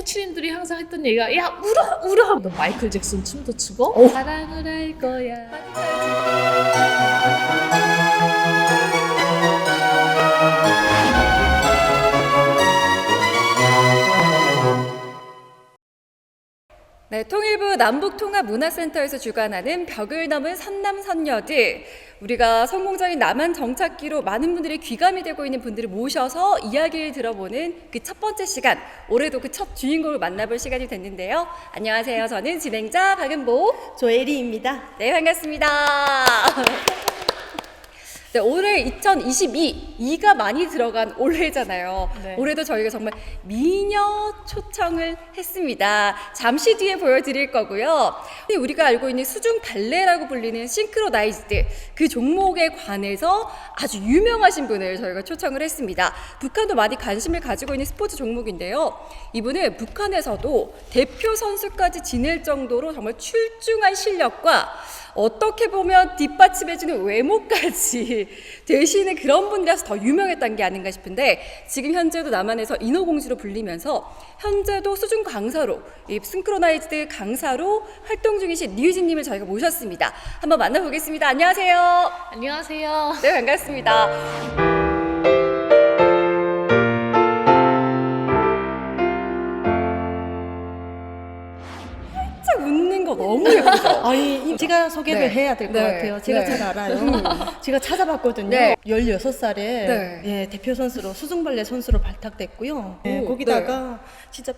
코치님들이 항상 했던 얘기가 야 울어 울어. 너 마이클 잭슨 춤도 추고 사랑을 할 거야. 네, 통일부 남북통합문화센터에서 주관하는 벽을 넘은 선남선녀들, 우리가 성공적인 남한 정착기로 많은 분들이 귀감이 되고 있는 분들을 모셔서 이야기를 들어보는 그 첫 번째 시간, 올해도 그 첫 주인공을 만나볼 시간이 됐는데요. 안녕하세요. 저는 진행자 박은보, 조혜리입니다. 네, 반갑습니다. 네, 올해 2가 많이 들어간 올해잖아요. 네. 올해도 저희가 정말 미녀 초청을 했습니다. 잠시 뒤에 보여드릴 거고요. 우리가 알고 있는 수중 발레라고 불리는 싱크로나이즈드, 그 종목에 관해서 아주 유명하신 분을 저희가 초청을 했습니다. 북한도 많이 관심을 가지고 있는 스포츠 종목인데요. 이분은 북한에서도 대표 선수까지 지낼 정도로 정말 출중한 실력과 어떻게 보면 뒷받침해주는 외모까지 되시는 그런 분이라서 더 유명했던 게 아닌가 싶은데, 지금 현재도 남한에서 인어공주로 불리면서 현재도 수중 강사로, 이 싱크로나이즈드 강사로 활동 중이신 류진님을 저희가 모셨습니다. 한번 만나보겠습니다. 안녕하세요. 안녕하세요. 네, 반갑습니다. 살짝 웃는 거 너무 예쁘죠? 아니, 제가 소개를 네. 해야 될 것 네. 같아요. 제가 네. 잘 알아요. 제가 찾아봤거든요. 네. 16살에 네. 예, 대표 선수로, 수중발레 선수로 발탁됐고요. 예, 오, 거기다가 진짜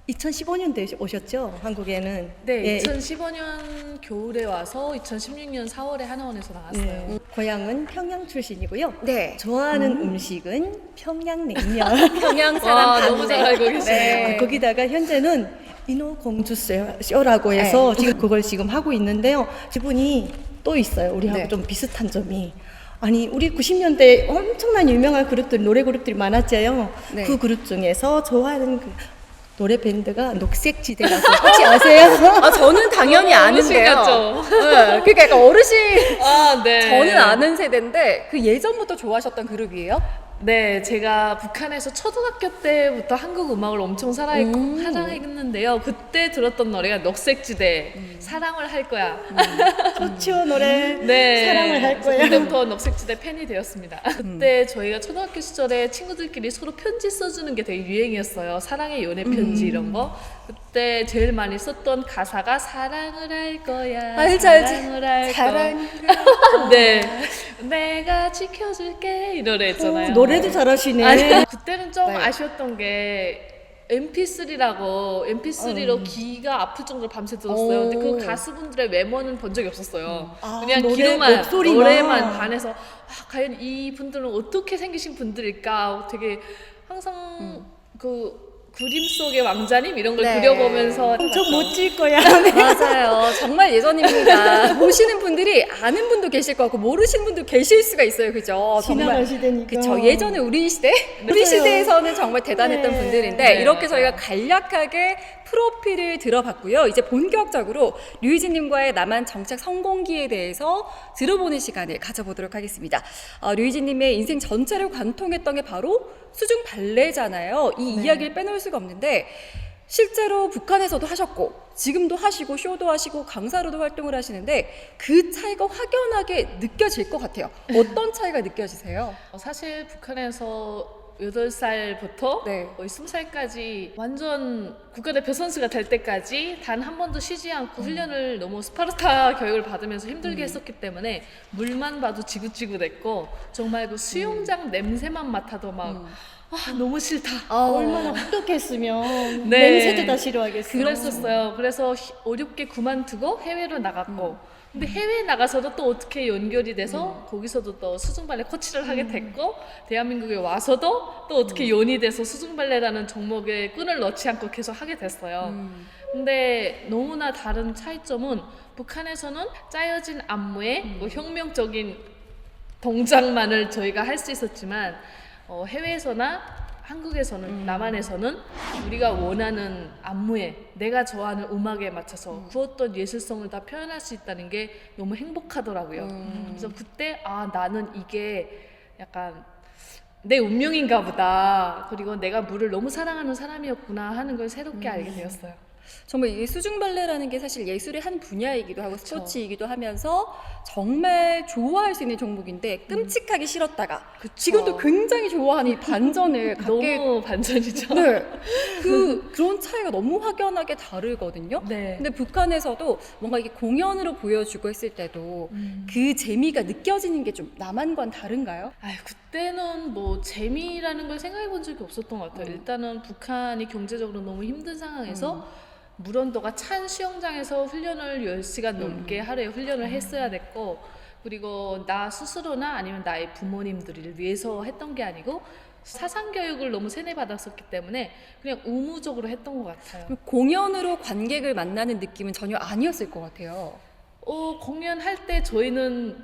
2015년도에 오셨죠? 한국에는. 네, 예, 2015년 겨울에 와서 2016년 4월에 하나원에서 나왔어요. 예, 고향은 평양 출신이고요. 네. 좋아하는 음식은 평양냉면. 평양 사람 와, 너무 잘 알고 계시네요. 아, 거기다가 현재는 인어공주 쇼라고 해서 지금 그걸 지금 하고 있는데요. 지분이 또 있어요. 우리하고 네. 좀 비슷한 점이. 아니, 우리 90년대 엄청난 유명한 그룹들, 노래 그룹들이 많았잖아요. 네. 그 그룹 중에서 좋아하는 그 노래 밴드가 녹색지대라고 혹시 아세요? 아, 저는 당연히 아는데요. 어르신 네, 그러니까 약간 어르신. 아, 네. 저는 아는 세대인데 그 예전부터 좋아하셨던 그룹이에요? 네, 제가 북한에서 초등학교 때부터 한국 음악을 엄청 사랑했는데요. 그때 들었던 노래가 녹색지대, 사랑을 할 거야. 좋죠, 노래. 네, 사랑을 할 거야. 그때부터 녹색지대 팬이 되었습니다. 그때 저희가 초등학교 시절에 친구들끼리 서로 편지 써주는 게 되게 유행이었어요. 사랑의 연애 편지 이런 거. 그때 제일 많이 썼던 가사가 사랑을 할 거야. 알지. 사랑을 할 사랑. 거야. 네, 내가 지켜줄게 이 노래 있잖아요. 노래도 잘하시네. 아니, 그때는 좀 네. 아쉬웠던 게 MP3로 귀가 아플 정도로 밤새 들었어요. 근데 그 가수분들의 외모는 본 적이 없었어요. 아, 그냥 노래, 귀로만, 목소리만. 노래만 반해서 과연 이 분들은 어떻게 생기신 분들일까? 되게 항상 그 그림 속의 왕자님 이런 걸 네. 그려보면서 엄청 멋질 거야. 맞아요. 정말 예전입니다. 보시는 분들이 아는 분도 계실 것 같고 모르시는 분도 계실 수가 있어요. 그죠? 지나간 시대니까. 그쵸. 예전에 우리 시대? 우리 시대에서는 정말 대단했던 네. 분들인데 네, 이렇게 맞아요. 저희가 간략하게 프로필을 들어봤고요. 이제 본격적으로 류이진님과의 남한 정착 성공기에 대해서 들어보는 시간을 가져보도록 하겠습니다. 류이진님의 인생 전체를 관통했던 게 바로 수중 발레잖아요. 이 이야기를 빼놓을 수가 없는데 실제로 북한에서도 하셨고 지금도 하시고 쇼도 하시고 강사로도 활동을 하시는데 그 차이가 확연하게 느껴질 것 같아요. 어떤 차이가 느껴지세요? 사실 북한에서 8살부터 네. 거의 20살까지 완전 국가대표 선수가 될 때까지 단 한 번도 쉬지 않고 훈련을 너무 스파르타 교육을 받으면서 힘들게 했었기 때문에 물만 봐도 지긋지긋했고 정말 그 수영장 냄새만 맡아도 막 너무 싫다. 얼마나 혹독했으면 네. 냄새도 다 싫어하겠어. 그랬었어요. 그래서 어렵게 그만두고 해외로 나갔고 근데 해외에 나가서도 또 어떻게 연결이 돼서 거기서도 또 수중발레 코치를 하게 됐고 대한민국에 와서도 또 어떻게 연이 돼서 수중발레라는 종목에 끈을 넣지 않고 계속 하게 됐어요. 근데 너무나 다른 차이점은 북한에서는 짜여진 안무에 뭐 혁명적인 동작만을 저희가 할 수 있었지만 해외에서나 한국에서는 남한에서는 우리가 원하는 안무에 내가 좋아하는 음악에 맞춰서 그 어떤 예술성을 다 표현할 수 있다는 게 너무 행복하더라고요. 그래서 그때 나는 이게 약간 내 운명인가 보다. 그리고 내가 물을 너무 사랑하는 사람이었구나 하는 걸 새롭게 알게 되었어요. 정말 이게 수중 발레라는 게 사실 예술의 한 분야이기도 하고 스포츠이기도 하면서 정말 좋아할 수 있는 종목인데 끔찍하게 싫었다가 그쵸. 지금도 굉장히 좋아하는 이 반전을 갖게 너무 반전이죠. 네. 그런 차이가 너무 확연하게 다르거든요. 네. 근데 북한에서도 뭔가 이게 공연으로 보여주고 했을 때도 그 재미가 느껴지는 게 좀 남한과는 다른가요? 아유, 그때는 뭐 재미라는 걸 생각해 본 적이 없었던 것 같아요. 일단은 북한이 경제적으로 너무 힘든 상황에서 물온도가 찬 수영장에서 훈련을 10시간 넘게 하루에 훈련을 했어야 됐고, 그리고 나 스스로나 아니면 나의 부모님들을 위해서 했던 게 아니고 사상교육을 너무 세뇌받았었기 때문에 그냥 의무적으로 했던 것 같아요. 공연으로 관객을 만나는 느낌은 전혀 아니었을 것 같아요. 공연할 때 저희는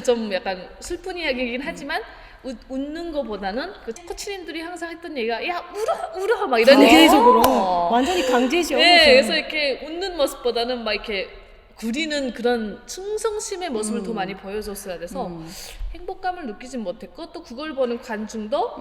좀 약간 슬픈 이야기이긴 하지만 웃는 거보다는 그 코치님들이 항상 했던 얘기가 야 울어 막 이런 얘기. 강제적으로 완전히 강제죠. 네, 그래서 이렇게 웃는 모습보다는 막 이렇게 구리는 그런 충성심의 모습을 더 많이 보여줬어야 돼서 행복감을 느끼진 못했고, 또 그걸 보는 관중도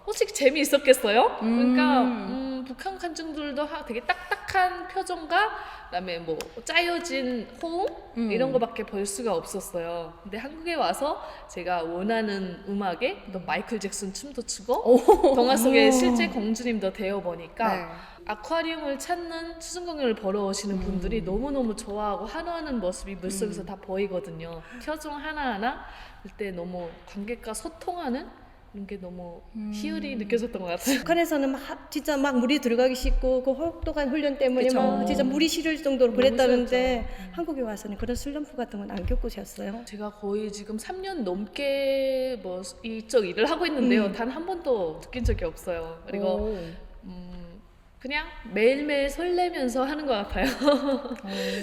솔직히 재미있었겠어요. 그러니까 북한 관중들도 되게 딱딱한 표정과 그다음에 뭐 짜여진 호응 이런 거밖에 볼 수가 없었어요. 근데 한국에 와서 제가 원하는 음악에 또 마이클 잭슨 춤도 추고 동화 속의 실제 공주님도 되어 보니까 네. 아쿠아리움을 찾는 수중공연을 보러 오시는 분들이 너무너무 좋아하고 환호하는 모습이 물속에서 다 보이거든요. 표정 하나하나 그때 너무 관객과 소통하는 이런 게 너무 희열이 느껴졌던 것 같아요. 북한에서는 진짜 막 물이 들어가기 쉽고 그 혹독한 훈련 때문에 그쵸. 막 진짜 물이 싫을 정도로 너무 그랬다는데 한국에 와서는 그런 슬럼프 같은 건 안 겪으셨어요? 제가 거의 지금 3년 넘게 뭐 이쪽 일을 하고 있는데요. 단 한 번도 느낀 적이 없어요. 그리고 그냥 매일매일 설레면서 하는 것 같아요.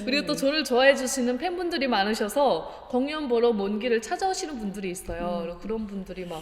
그리고 또 저를 좋아해 주시는 팬분들이 많으셔서 공연 보러 먼 길을 찾아오시는 분들이 있어요. 그리고 그런 분들이 막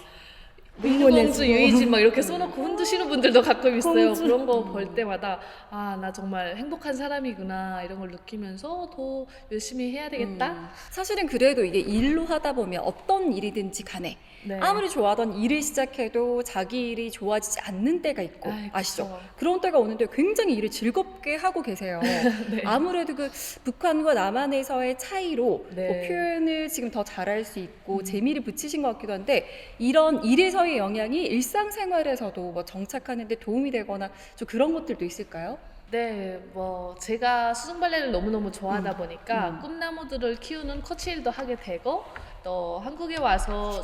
민공주 유이지 막 이렇게 써놓고 흔드시는 분들도 가끔 있어요. 공주. 그런 거 볼 때마다 아, 나 정말 행복한 사람이구나 이런 걸 느끼면서 더 열심히 해야 되겠다. 사실은 그래도 이게 일로 하다 보면 어떤 일이든지 간에 네. 아무리 좋아하던 일을 시작해도 자기 일이 좋아지지 않는 때가 있고 아이, 그쵸. 아시죠? 그런 때가 오는데 굉장히 일을 즐겁게 하고 계세요. 네. 아무래도 그 북한과 남한에서의 차이로 네. 뭐 표현을 지금 더 잘할 수 있고 재미를 붙이신 것 같기도 한데 이런 일에서의 영향이 일상생활에서도 뭐 정착하는 데 도움이 되거나 좀 그런 것들도 있을까요? 네, 뭐 제가 수중 발레를 너무너무 좋아하다 보니까 꿈나무들을 키우는 코치 일도 하게 되고, 또 한국에 와서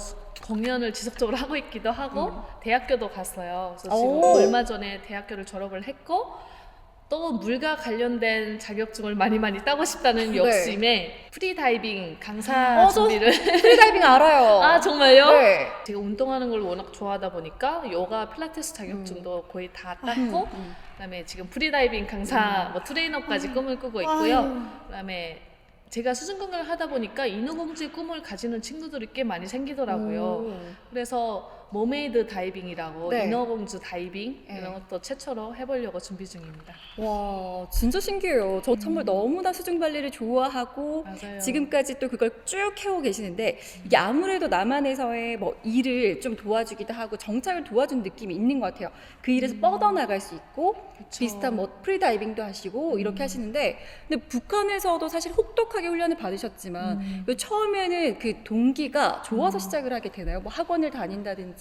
공연을 지속적으로 하고 있기도 하고 대학교도 갔어요. 그래서 지금 오. 얼마 전에 대학교를 졸업을 했고, 또 물과 관련된 자격증을 많이 따고 싶다는 네. 욕심에 프리다이빙 강사 저 준비를 프리다이빙 알아요. 아, 정말요? 네. 제가 운동하는 걸 워낙 좋아하다 보니까 요가 필라테스 자격증도 거의 다 땄고, 그다음에 지금 프리다이빙 강사 뭐 트레이너까지 꿈을 꾸고 있고요. 그다음에 제가 수중공연을 하다 보니까 인어공주의 꿈을 가지는 친구들이 꽤 많이 생기더라고요. 그래서 머메이드 다이빙이라고 네. 인어공주 다이빙 네. 이런 것도 최초로 해보려고 준비 중입니다. 와, 진짜 신기해요. 저 정말 너무나 수중 발레를 좋아하고 맞아요. 지금까지 또 그걸 쭉 해오고 계시는데 이게 아무래도 남한에서의 뭐 일을 좀 도와주기도 하고 정착을 도와준 느낌이 있는 것 같아요. 그 일에서 뻗어나갈 수 있고 그쵸. 비슷한 뭐 프리다이빙도 하시고 이렇게 하시는데, 근데 북한에서도 사실 혹독하게 훈련을 받으셨지만 왜 처음에는 그 동기가 좋아서 시작을 하게 되나요? 뭐 학원을 다닌다든지.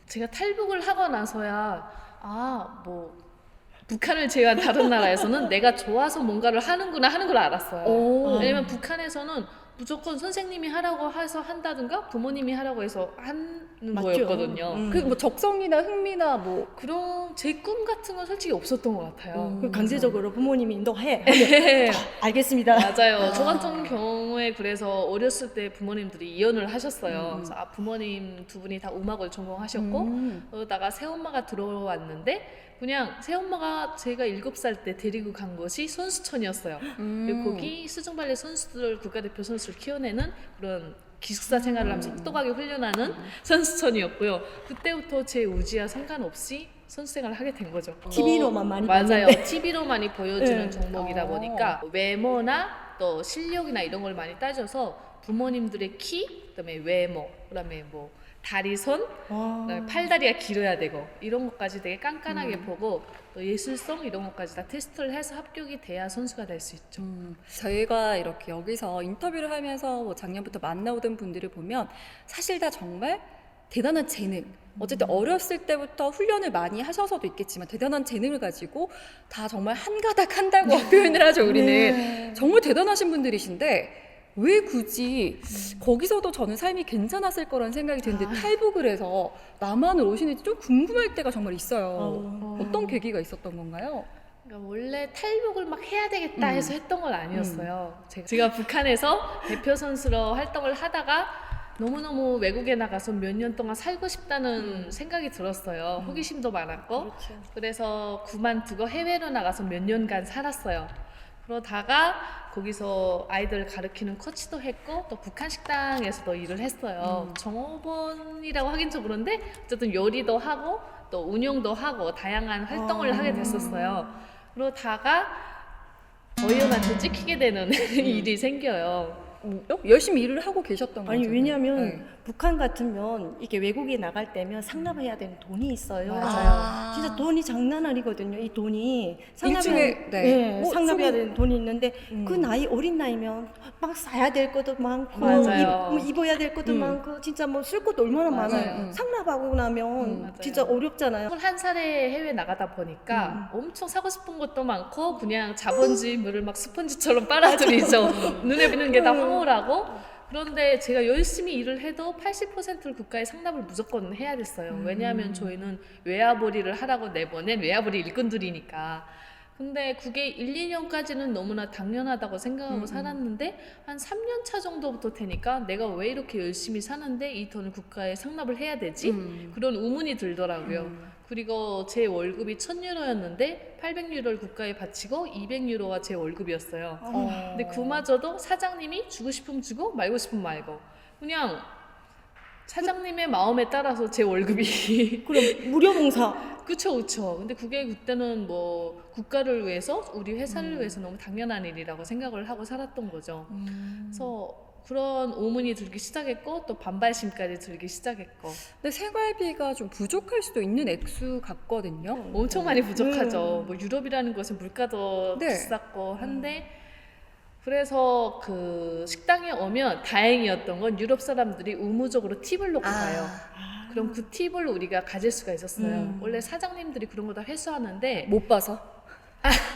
제가 탈북을 하고 나서야 뭐 북한을 제외한 다른 나라에서는 내가 좋아서 뭔가를 하는구나 하는 걸 알았어요. 오. 왜냐면 북한에서는 무조건 선생님이 하라고 해서 한다든가 부모님이 하라고 해서 하는 맞죠. 거였거든요. 그 뭐 적성이나 흥미나 뭐 그런 제 꿈 같은 건 솔직히 없었던 것 같아요. 그 강제적으로 부모님이 너 해. 하면 알겠습니다. 맞아요. 저 같은 경우에 그래서 어렸을 때 부모님들이 이혼을 하셨어요. 그래서 부모님 두 분이 다 음악을 전공하셨고, 그러다가 새엄마가 들어왔는데 그냥 새엄마가 제가 7살 때 데리고 간 곳이 선수촌이었어요. 그리고 거기 수중발레 선수들, 국가대표 선수를 키워내는 그런 기숙사 생활을 하면서 혹독하게 훈련하는 선수촌이었고요. 그때부터 제 의지와 상관없이 선수 생활을 하게 된 거죠. TV로만 많이 맞아요. 봤는데. TV로 많이 보여주는 네. 종목이다 보니까 외모나 또 실력이나 이런 걸 많이 따져서 부모님들의 키, 그다음에 외모, 그다음에 뭐 다리, 손, 그다음에 팔다리가 길어야 되고 이런 것까지 되게 깐깐하게 보고 또 예술성 이런 것까지 다 테스트를 해서 합격이 돼야 선수가 될 수 있죠. 저희가 이렇게 여기서 인터뷰를 하면서 뭐 작년부터 만나오던 분들을 보면 사실 다 정말 대단한 재능, 어쨌든 어렸을 때부터 훈련을 많이 하셔서도 있겠지만 대단한 재능을 가지고 다 정말 한 가닥 한다고 표현을 하죠. 우리는 정말 대단하신 분들이신데 왜 굳이 거기서도 저는 삶이 괜찮았을 거라는 생각이 드는데 탈북을 해서 남한을 오시는지 좀 궁금할 때가 정말 있어요. 어떤 계기가 있었던 건가요? 그러니까 원래 탈북을 막 해야 되겠다 해서 했던 건 아니었어요. 제가 북한에서 대표 선수로 활동을 하다가 너무너무 외국에 나가서 몇 년 동안 살고 싶다는 생각이 들었어요. 호기심도 많았고 그래서 그만두고 해외로 나가서 몇 년간 살았어요. 그러다가 거기서 아이들 가르치는 코치도 했고 또 북한 식당에서도 일을 했어요. 종업원이라고 하긴 좀 그런데 어쨌든 요리도 하고 또 운영도 하고 다양한 활동을 하게 됐었어요. 그러다가 저희한테 찍히게 되는 일이 생겨요. 열심히 일을 하고 계셨던 거죠. 아니 왜냐하면 네. 북한 같으면 이게 외국에 나갈 때면 상납해야 되는 돈이 있어요. 맞아요. 진짜 돈이 장난 아니거든요. 이 돈이 일주일에, 네. 네, 뭐, 상납해야 소비- 되는 돈이 있는데 그 나이 어린 나이면 막 사야 될 것도 많고 맞아요. 입어야 될 것도 많고 진짜 뭐 쓸 것도 얼마나 맞아요. 많아요. 상납하고 나면 맞아요. 진짜 어렵잖아요. 21살에 해외 나가다 보니까 엄청 사고 싶은 것도 많고 그냥 자본주의물을 막 스펀지처럼 빨아들이죠. 눈에 보이는 게 다 황홀하고 그런데 제가 열심히 일을 해도 80%를 국가에 상납을 무조건 해야 됐어요. 왜냐하면 저희는 외화벌이를 하라고 내보낸 외화벌이 일꾼들이니까. 근데 그게 1, 2년까지는 너무나 당연하다고 생각하고 살았는데 한 3년 차 정도부터 되니까 내가 왜 이렇게 열심히 사는데 이 돈을 국가에 상납을 해야 되지? 그런 의문이 들더라고요. 그리고 제 월급이 1,000유로였는데 800유로를 국가에 바치고 200유로가 제 월급이었어요. 근데 그마저도 사장님이 주고 싶으면 주고 말고 싶으면 말고 그냥 사장님의 마음에 따라서 제 월급이 그럼 무료 봉사. 그쵸. 근데 그게 그때는 뭐 국가를 위해서 우리 회사를 위해서 너무 당연한 일이라고 생각을 하고 살았던 거죠. 그래서 그런 의문이 들기 시작했고 또 반발심까지 들기 시작했고 근데 생활비가 좀 부족할 수도 있는 액수 같거든요. 엄청 많이 부족하죠. 뭐 유럽이라는 곳은 물가도 네. 비쌌고 한데 그래서 그 식당에 오면 다행이었던 건 유럽 사람들이 의무적으로 팁을 놓고 가요. 그럼 그 팁을 우리가 가질 수가 있었어요. 원래 사장님들이 그런 거 다 회수하는데 못 봐서.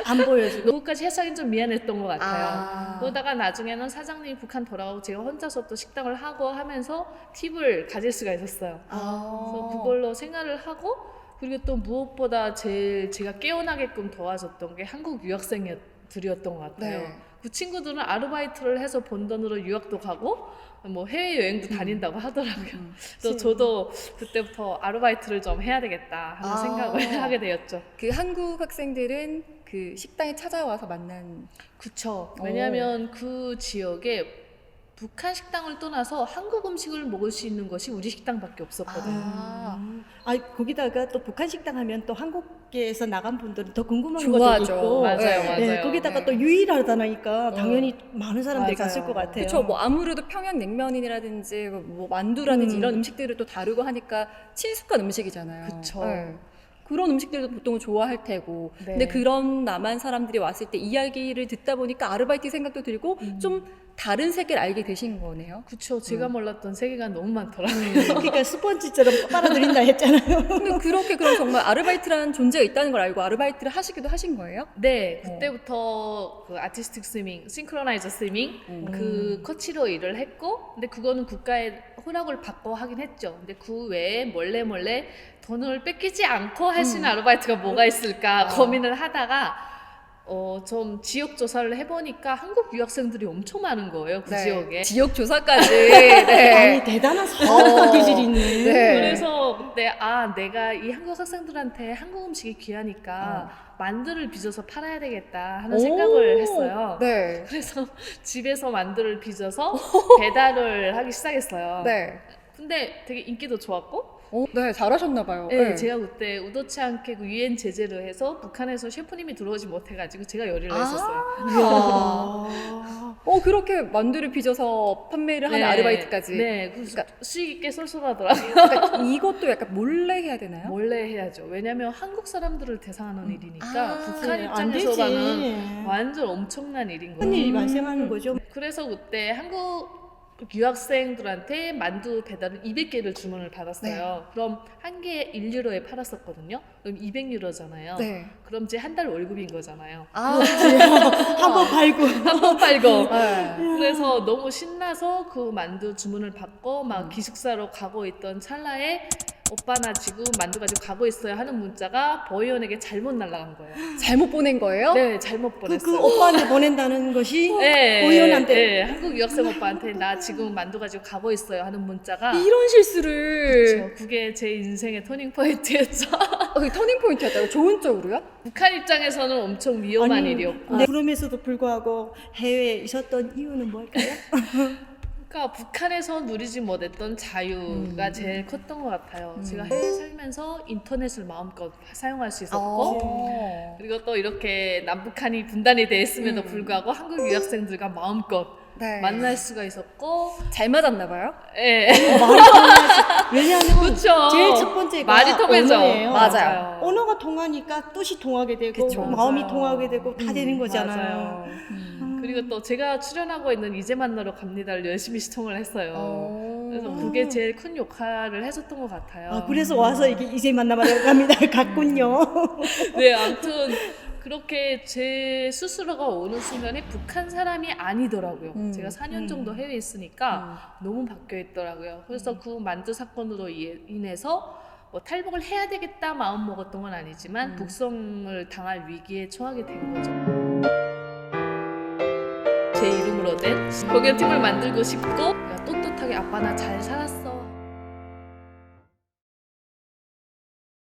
안 보여주고. 그거까지 회수하기는 좀 미안했던 것 같아요. 아. 그러다가 나중에는 사장님이 북한 돌아가고 제가 혼자서 또 식당을 하고 하면서 팁을 가질 수가 있었어요. 그래서 그걸로 생활을 하고 그리고 또 무엇보다 제가 깨어나게끔 도와줬던 게 한국 유학생들이었던 것 같아요. 네. 그 친구들은 아르바이트를 해서 번 돈으로 유학도 가고 뭐 해외여행도 다닌다고 하더라고요. 그래서 저도 그때부터 아르바이트를 좀 해야 되겠다 하는 생각을 하게 되었죠. 그 한국 학생들은 그 식당에 찾아와서 만난. 그쵸. 왜냐하면 그 지역에 북한 식당을 떠나서 한국 음식을 먹을 수 있는 것이 우리 식당밖에 없었거든요. 거기다가 또 북한 식당 하면 또 한국에서 나간 분들은 더 궁금한 좋아하죠. 것도 있고 맞아요. 거기다가 네. 또 유일하다니까 당연히 많은 사람들이 맞아요. 갔을 것 같아요. 그렇죠. 뭐 아무래도 평양냉면이라든지 뭐 만두라든지 이런 음식들을 또 다루고 하니까 친숙한 음식이잖아요. 그쵸. 그런 음식들도 보통 좋아할 테고. 네. 근데 그런 남한 사람들이 왔을 때 이야기를 듣다 보니까 아르바이트 생각도 들고 좀 다른 세계를 알게 되신 거네요. 그쵸. 제가 몰랐던 세계가 너무 많더라고요. 그러니까 스펀지처럼 빨아들인다 했잖아요. 근데 그렇게 그럼 정말 아르바이트라는 존재가 있다는 걸 알고 아르바이트를 하시기도 하신 거예요? 네, 그때부터 그 아티스틱 스위밍, 싱크로나이저 스위밍 그 코치로 일을 했고, 근데 그거는 국가의 허락을 받고 하긴 했죠. 근데 그 외에 몰래 돈을 뺏기지 않고 할 수 있는 아르바이트가 뭐가 있을까 고민을 하다가 좀 지역 조사를 해보니까 한국 유학생들이 엄청 많은 거예요, 그 지역에. 지역 조사까지. 네. 아니 대단한 사회적 기질이 있네. 네. 그래서 그때 내가 이 한국 학생들한테 한국 음식이 귀하니까 만두를 빚어서 팔아야 되겠다 하는 생각을 했어요. 네. 그래서 집에서 만두를 빚어서 배달을 하기 시작했어요. 네. 근데 되게 인기도 좋았고 네, 잘하셨나 봐요. 네, 제가 그때 의도치 않게 그 유엔 제재를 해서 북한에서 셰프님이 들어오지 못해가지고 제가 요리를 했었어요. 이야. 그렇게 만두를 빚어서 판매를 하는 네. 아르바이트까지. 네, 그러니까 수익 있게 쏠쏠하더라고요. 그러니까 이것도 약간 몰래 해야 되나요? 몰래 해야죠. 왜냐면 한국 사람들을 대상하는 일이니까 북한 네, 안 되지. 입장에서는 완전 엄청난 일인 큰 일이 거예요. 발생하는 거죠. 그래서 그때 한국 유학생들한테 만두 배달을 200개를 주문을 받았어요. 그럼 한 개에 1유로에 팔았었거든요. 그럼 200유로잖아요. 네. 그럼 제 한 달 월급인 거잖아요. 한번 팔고. 한 번 팔고. 네. 그래서 너무 신나서 그 만두 주문을 받고 막 기숙사로 가고 있던 찰나에 오빠 나 지금 만두 가지고 가고 있어요 하는 문자가 보이원에게 잘못 날아간 거예요. 잘못 보낸 거예요? 네, 잘못 보냈어요. 그 오빠한테 보낸다는 것이 네, 보이원한테. 네, 한국 유학생 오빠한테 나 지금 만두 가지고 가고 있어요 하는 문자가 이런 실수를. 그게 제 인생의 터닝 포인트였죠. 그게 터닝 포인트였다고? 좋은 쪽으로요? 북한 입장에서는 엄청 위험한 아니, 일이었고 네, 그럼에서도 불구하고 해외에 있었던 이유는 뭘까요? 그러니까 북한에서 누리지 못했던 자유가 제일 컸던 것 같아요. 제가 해외에 살면서 인터넷을 마음껏 사용할 수 있었고 그리고 또 이렇게 남북한이 분단이 돼 있음에도 불구하고 한국 유학생들과 마음껏 네. 만날 수가 있었고 잘 맞았나 봐요? 예. 왜냐하면 그렇죠. 제일 첫 번째가 말이 통하죠. 언어예요. 맞아요. 언어가 통하니까 뜻이 통하게 되고 그쵸. 마음이 맞아요. 통하게 되고 다 되는 거잖아요. 맞아요. 그리고 또 제가 출연하고 있는 이제 만나러 갑니다를 열심히 시청을 했어요. 그래서 그게 제일 큰 역할을 해줬던 것 같아요. 아, 그래서 와서 이제 만나러 갑니다. 갔군요. 네, 아무튼 그렇게 제 스스로가 어느 순간에 북한 사람이 아니더라고요. 제가 4년 정도 해외에 있으니까 너무 바뀌어 있더라고요. 그래서 그 만두 사건으로 인해서 뭐 탈북을 해야 되겠다 마음 먹었던 건 아니지만 북송을 당할 위기에 처하게 된 거죠. 제 이름으로 된 공연팀을 만들고 싶고 야, 떳떳하게 아빠 나 잘 살았어